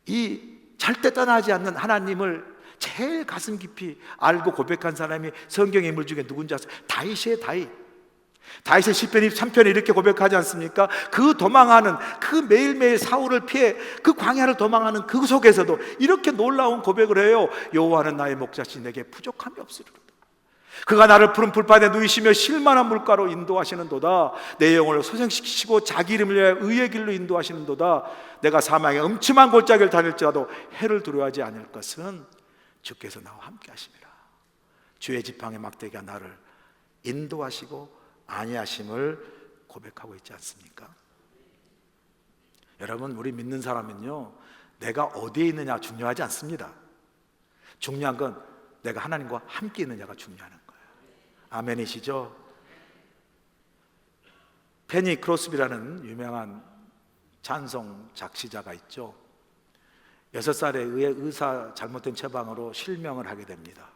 이 절대 떠나지 않는 하나님을 제일 가슴 깊이 알고 고백한 사람이 성경의 인물 중에 누군지 아세요? 다윗이에요. 다윗의 시편 23편에 이렇게 고백하지 않습니까? 그 도망하는, 그 매일매일 사울을 피해 그 광야를 도망하는 그 속에서도 이렇게 놀라운 고백을 해요. 여호와는 나의 목자시, 내게 부족함이 없으리로다. 그가 나를 푸른 풀밭에 누이시며 실만한 물가로 인도하시는도다. 내 영혼을 소생시키시고 자기 이름을 위하여 의의 길로 인도하시는도다. 내가 사망의 음침한 골짜기를 다닐지라도 해를 두려워하지 않을 것은 주께서 나와 함께 하심이라. 주의 지팡이 막대기가 나를 인도하시고 아니하심을 고백하고 있지 않습니까? 여러분, 우리 믿는 사람은요, 내가 어디에 있느냐 중요하지 않습니다. 중요한 건 내가 하나님과 함께 있느냐가 중요한 거예요. 아멘이시죠? 페니 크로스비라는 유명한 찬송 작시자가 있죠. 6살에 의사 잘못된 처방으로 실명을 하게 됩니다.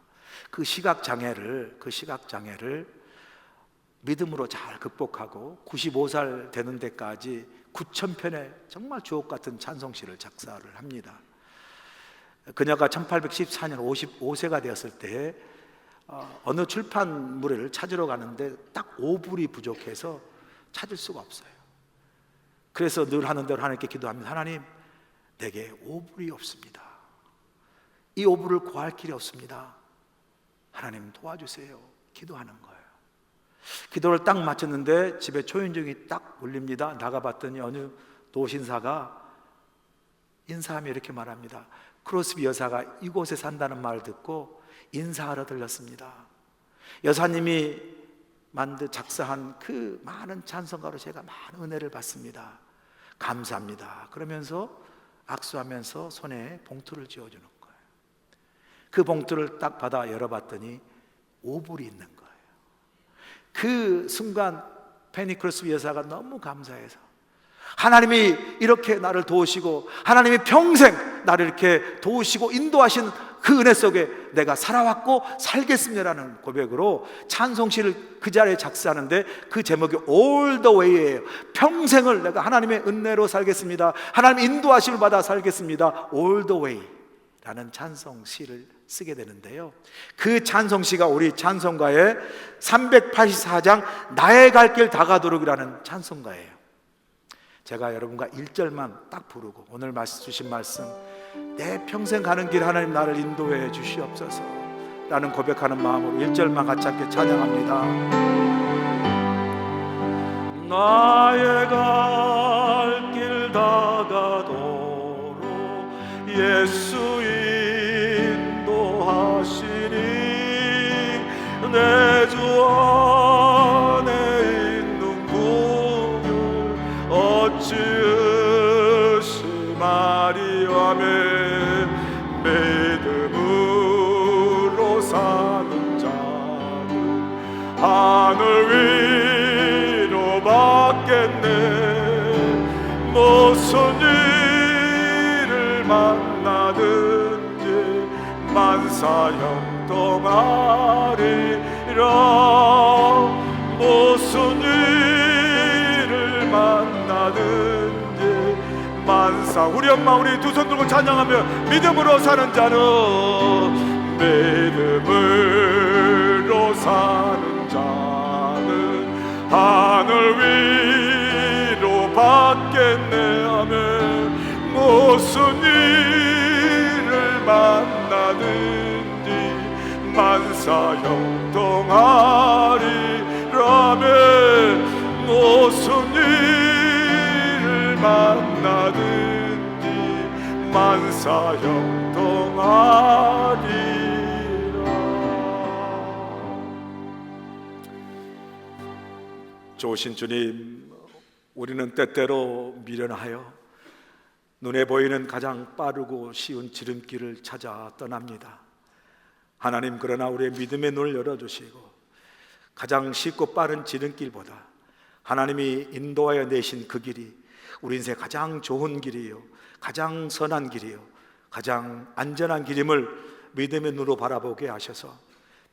그 시각장애를 믿음으로 잘 극복하고 95살 되는 데까지 9,000편의 정말 주옥 같은 찬송시를 작사를 합니다. 그녀가 1814년 55세가 되었을 때 어느 출판물을 찾으러 가는데 딱 5불이 부족해서 찾을 수가 없어요. 그래서 늘 하는 대로 하나님께 기도합니다. 하나님, 내게 5불이 없습니다. 이 5불을 구할 길이 없습니다. 하나님 도와주세요. 기도하는 거예요. 기도를 딱 마쳤는데 집에 초인종이 딱 울립니다. 나가봤더니 어느 도신사가 인사하며 이렇게 말합니다. 크로스비 여사가 이곳에 산다는 말을 듣고 인사하러 들렸습니다. 여사님이 작사한 그 많은 찬송가로 제가 많은 은혜를 받습니다. 감사합니다. 그러면서 악수하면서 손에 봉투를 쥐어주는 거예요. 그 봉투를 딱 받아 열어봤더니 5불이 있는 거예요. 그 순간 페니 크로스비 여사가 너무 감사해서, 하나님이 이렇게 나를 도우시고 하나님이 평생 나를 이렇게 도우시고 인도하신 그 은혜 속에 내가 살아왔고 살겠습니다라는 고백으로 찬송시를 그 자리에 작사하는데 그 제목이 All the Way예요. 평생을 내가 하나님의 은혜로 살겠습니다. 하나님의 인도하심을 받아 살겠습니다. All the Way 라는 찬송시를 쓰게 되는데요. 그 찬송시가 우리 찬송가의 384장 나의 갈 길 다가도록이라는 찬송가예요. 제가 여러분과 1절만 딱 부르고 오늘 주신 말씀, 내 평생 가는 길 하나님 나를 인도해 주시옵소서 라는 고백하는 마음으로 1절만 같이 함께 찬양합니다. 나의 갈 길 다가도록 예수 인도하시니 내 주 안에 있는 구별 어찌 의심하리오며 믿음으로 사는 자는 하늘 위로 받겠네. 무슨 일을 만나든지 만사 형통하리라. 무슨 일을 만나든지 만사. 우리 엄마 우리 두 손 들고 찬양하며 믿음으로 사는 자는 믿음으로 사는 자는 하늘 위로 받겠네 하며 무슨 일을 만나든지 만사 형통하리라며 무슨 일을 만나든지 만사 형통하리라. 좋으신 주님, 우리는 때때로 미련하여 눈에 보이는 가장 빠르고 쉬운 지름길을 찾아 떠납니다. 하나님, 그러나 우리의 믿음의 눈을 열어주시고 가장 쉽고 빠른 지름길보다 하나님이 인도하여 내신 그 길이 우리 인생의 가장 좋은 길이요, 가장 선한 길이요, 가장 안전한 길임을 믿음의 눈으로 바라보게 하셔서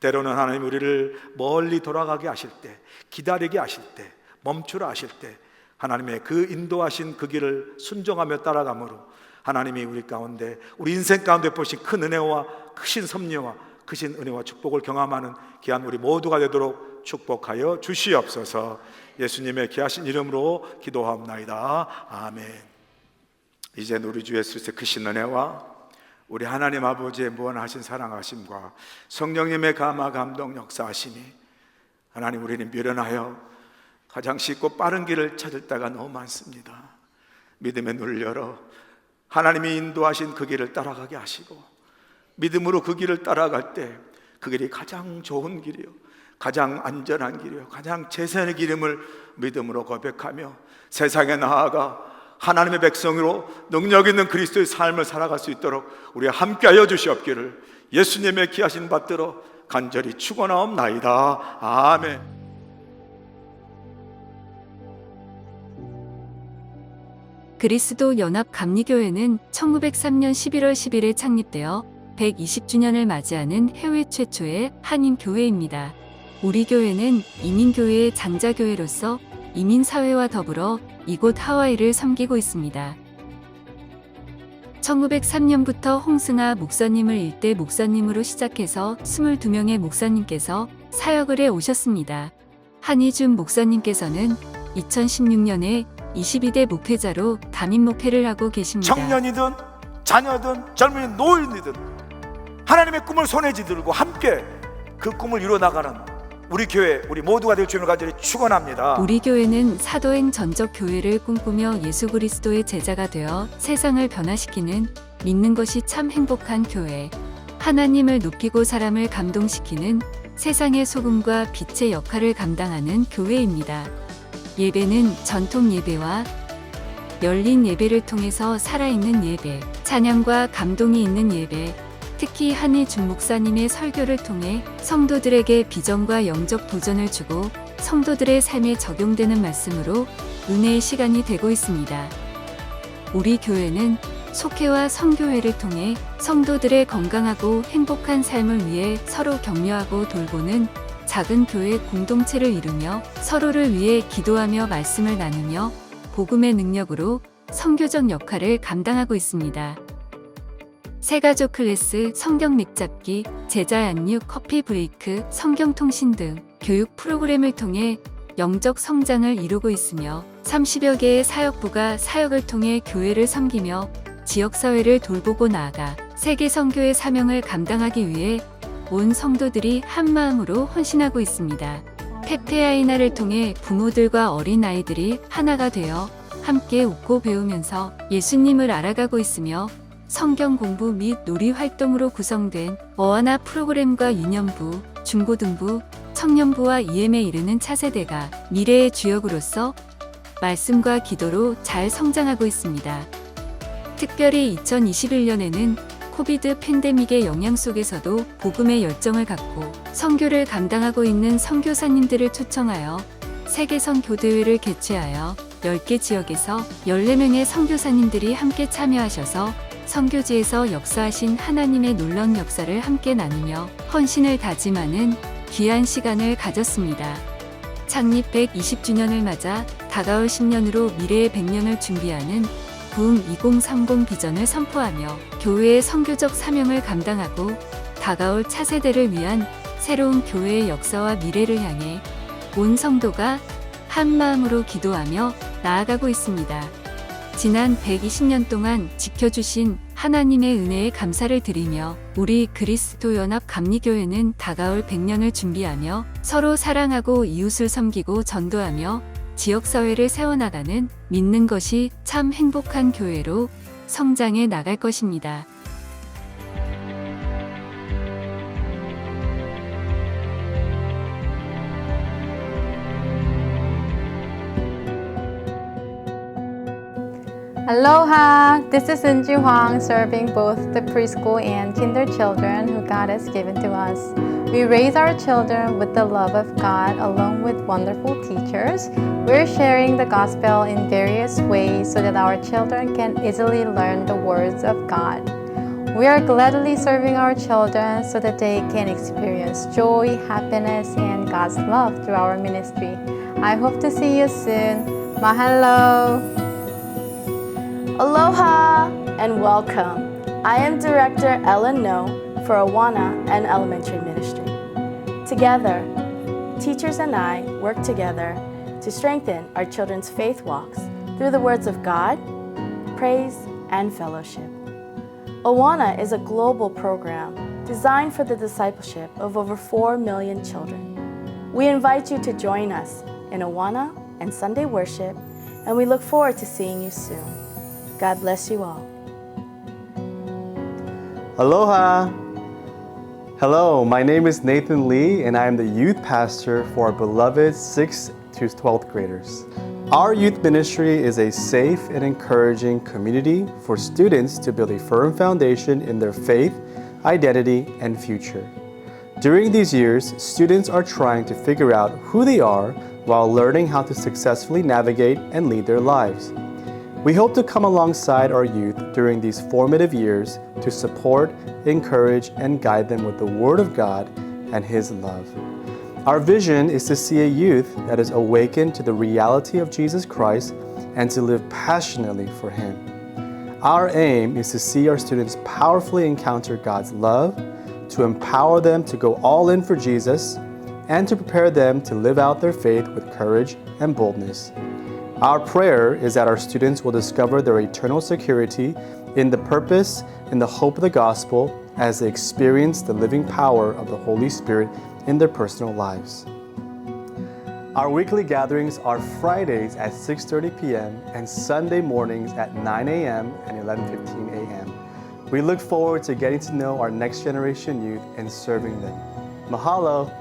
때로는 하나님 우리를 멀리 돌아가게 하실 때, 기다리게 하실 때, 멈추라 하실 때 하나님의 그 인도하신 그 길을 순종하며 따라가므로 하나님이 우리 가운데, 우리 인생 가운데 보신 큰 은혜와 크신 섭리와 크신 은혜와 축복을 경험하는 귀한 우리 모두가 되도록 축복하여 주시옵소서. 예수님의 귀하신 이름으로 기도하옵나이다. 아멘. 이제 우리 주 예수의 크신 은혜와 우리 하나님 아버지의 무한하신 사랑하심과 성령님의 감화 감동 역사하심이, 하나님 우리는 미련하여 가장 쉽고 빠른 길을 찾을 때가 너무 많습니다. 믿음의 눈을 열어 하나님이 인도하신 그 길을 따라가게 하시고 믿음으로 그 길을 따라갈 때 그 길이 가장 좋은 길이요, 가장 안전한 길이요, 가장 최선의 길임을 믿음으로 고백하며 세상에 나아가 하나님의 백성으로 능력 있는 그리스도의 삶을 살아갈 수 있도록 우리 함께하여 주시옵기를 예수님의 귀하신 받들어 간절히 축원하옵나이다. 아멘. 그리스도 연합 감리교회는 1903년 11월 10일에 창립되어 120주년을 맞이하는 해외 최초의 한인교회입니다. 우리 교회는 이민교회의 장자교회로서 이민사회와 더불어 이곳 하와이를 섬기고 있습니다. 1903년부터 홍승아 목사님을 일대 목사님으로 시작해서 22명의 목사님께서 사역을 해 오셨습니다. 한희준 목사님께서는 2016년에 22대 목회자로 담임 목회를 하고 계십니다. 청년이든 자녀든 젊은이 노인이든 하나님의 꿈을 손에 쥐들고 함께 그 꿈을 이루어나가는 우리 교회, 우리 모두가 될 주님을 간절히 축원합니다. 우리 교회는 사도행 전적 교회를 꿈꾸며 예수 그리스도의 제자가 되어 세상을 변화시키는 믿는 것이 참 행복한 교회, 하나님을 높이고 사람을 감동시키는 세상의 소금과 빛의 역할을 감당하는 교회입니다. 예배는 전통 예배와 열린 예배를 통해서 살아있는 예배, 찬양과 감동이 있는 예배, 특히 한희준 목사님의 설교를 통해 성도들에게 비전과 영적 도전을 주고 성도들의 삶에 적용되는 말씀으로 은혜의 시간이 되고 있습니다. 우리 교회는 속회와 성교회를 통해 성도들의 건강하고 행복한 삶을 위해 서로 격려하고 돌보는 작은 교회 공동체를 이루며 서로를 위해 기도하며 말씀을 나누며 복음의 능력으로 선교적 역할을 감당하고 있습니다. 새가족 클래스, 성경 믹잡기, 제자 양육, 커피 브레이크, 성경 통신 등 교육 프로그램을 통해 영적 성장을 이루고 있으며 30여 개의 사역부가 사역을 통해 교회를 섬기며 지역사회를 돌보고 나아가 세계 선교의 사명을 감당하기 위해 온 성도들이 한마음으로 헌신하고 있습니다. 페페아이나를 통해 부모들과 어린아이들이 하나가 되어 함께 웃고 배우면서 예수님을 알아가고 있으며 성경 공부 및 놀이 활동으로 구성된 어하나 프로그램과 유년부, 중고등부, 청년부와 EM에 이르는 차세대가 미래의 주역으로서 말씀과 기도로 잘 성장하고 있습니다. 특별히 2021년에는 코비드 팬데믹의 영향 속에서도 복음의 열정을 갖고 선교를 감당하고 있는 선교사님들을 초청하여 세계선 교대회를 개최하여 10개 지역에서 14명의 선교사님들이 함께 참여하셔서 선교지에서 역사하신 하나님의 놀라운 역사를 함께 나누며 헌신을 다짐하는 귀한 시간을 가졌습니다. 창립 120주년을 맞아 다가올 10년으로 미래의 100년을 준비하는 부흥 2030 비전을 선포하며 교회의 선교적 사명을 감당하고 다가올 차세대를 위한 새로운 교회의 역사와 미래를 향해 온 성도가 한 마음으로 기도하며 나아가고 있습니다. 지난 120년 동안 지켜주신 하나님의 은혜에 감사를 드리며 우리 그리스도연합 감리교회는 다가올 100년을 준비하며 서로 사랑하고 이웃을 섬기고 전도하며 지역사회를 세워나가는 믿는 것이 참 행복한 교회로 성장해 나갈 것입니다. Aloha! This is Unji Huang serving both the preschool and kinder children who God has given to us. We raise our children with the love of God along with wonderful teachers. We're sharing the gospel in various ways so that our children can easily learn the words of God. We are gladly serving our children so that they can experience joy, happiness, and God's love through our ministry. I hope to see you soon. Mahalo! Aloha and welcome. I am Director Ellen No for Awana and Elementary Ministry. Together, teachers and I work together to strengthen our children's faith walks through the words of God, praise, and fellowship. Awana is a global program designed for the discipleship of over 4 million children. We invite you to join us in Awana and Sunday worship, and we look forward to seeing you soon. God bless you all. Aloha! Hello, my name is Nathan Lee and I am the youth pastor for our beloved 6th to 12th graders. Our youth ministry is a safe and encouraging community for students to build a firm foundation in their faith, identity, and future. During these years, students are trying to figure out who they are while learning how to successfully navigate and lead their lives. We hope to come alongside our youth during these formative years to support, encourage, and guide them with the Word of God and His love. Our vision is to see a youth that is awakened to the reality of Jesus Christ and to live passionately for Him. Our aim is to see our students powerfully encounter God's love, to empower them to go all in for Jesus, and to prepare them to live out their faith with courage and boldness. Our prayer is that our students will discover their eternal security in the purpose and the hope of the gospel as they experience the living power of the Holy Spirit in their personal lives. Our weekly gatherings are Fridays at 6:30 p.m. and Sunday mornings at 9 a.m. and 11:15 a.m. We look forward to getting to know our next generation youth and serving them. Mahalo!